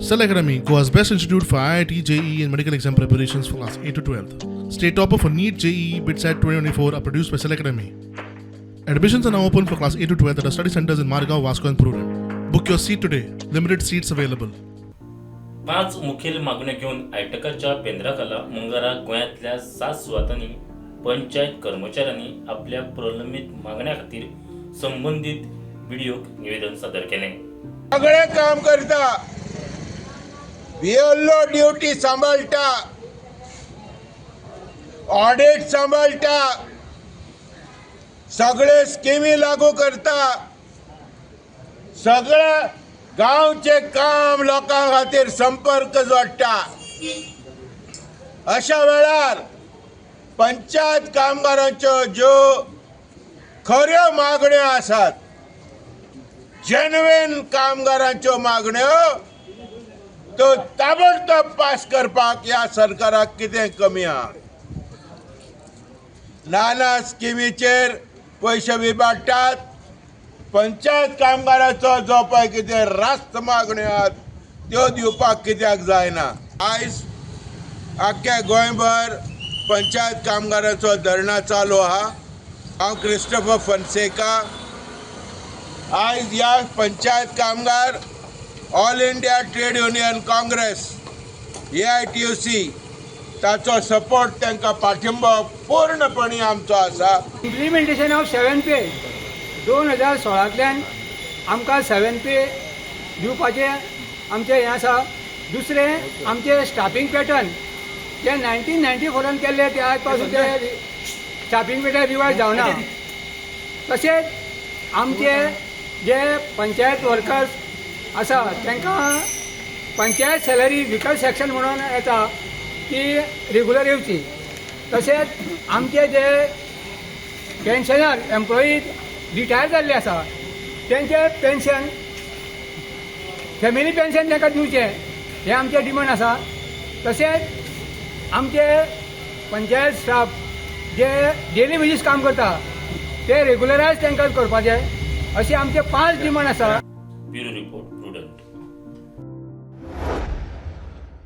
Cell Academy, Goa's best institute for IIT, JEE and medical exam preparations for class 8 to 12th. State topper for NEET, JEE, BITSAT 2024 are produced by Cell Academy. Admissions are now open for class 8 to 12th at our study centers in Margao, Vasco and Purun. Book your seat today. Limited seats available. 5 मुखेल मागण्यो घेऊन आयटकाच्या पेंद्राखाला मंगळारा गोंयांतल्या 7 सुवातांनी पंचायत कर्मचाऱ्यांनी आपल्या प्रलंबित मागण्या खातीर संबंधित व्हिडिओक निवेदन सादर केलें. सगळे काम करता, बीएलओ ड्युटी सांभाळटा, ऑडिट सांभाळटा, सगळे स्कीमी लागू करता, सगळे गांवचे काम लोकां खातीर संपर्क जोडटा. अशा वेळार पंचायत कामगारांच्यो ज्यो खऱ्यो मागण्यो आसात, जेन्युइन कामगारांच्यो मागण्यो तो ताबडतोब पास करपाक ह्या सरकाराक कितें कमी आहा? नाना स्किमीचेर पैसे विभागतात, पंचायत कामगाराचो जो पळय कितें रास्त मागण्यो आहात त्यो दिवपाक कित्याक जायना? आयज आख्ख्या गोंयभर पंचायत कामगाराचो धरणा चालू आहा. हांव क्रिस्टोफर फॉन्सेका. आज ह्या पंचायत कामगार all India trade union Congress AITUC ताचो सपोर्ट तांकां पाठिंबो पूर्णपणी आमचो आसा. इम्प्लिमेंटेशन ऑफ 7 पे 2016तल्यान आमकां 7 पे दिवपाचें आमचें हें आसा. दुसरें आमचें स्टाफिंग पॅटर्न जे 1994 केल्ले ते आज पासून ते स्टाफिंग पॅटर्न रिवायज जावना. तशेंच आमचे जे पंचायत वर्कर्स आसा तांकां पंचायत सॅलरी व्हिकल सेक्शन म्हणून येता ती रेगुलर येवची. तशेंच आमचे जे पेन्शनर एम्प्लॉईज रिटायर जाल्ले आसा तेंचे पेन्शन फॅमिली पेन्शन तांकां दिवचें हें आमचें डिमांड आसा. तशेंच आमचे पंचायत स्टाफ जे डेली बेजीस काम करता ते रेगुलरायज तांकां करपाचें अशें आमचे 5 डिमांड आसा. Bureau report.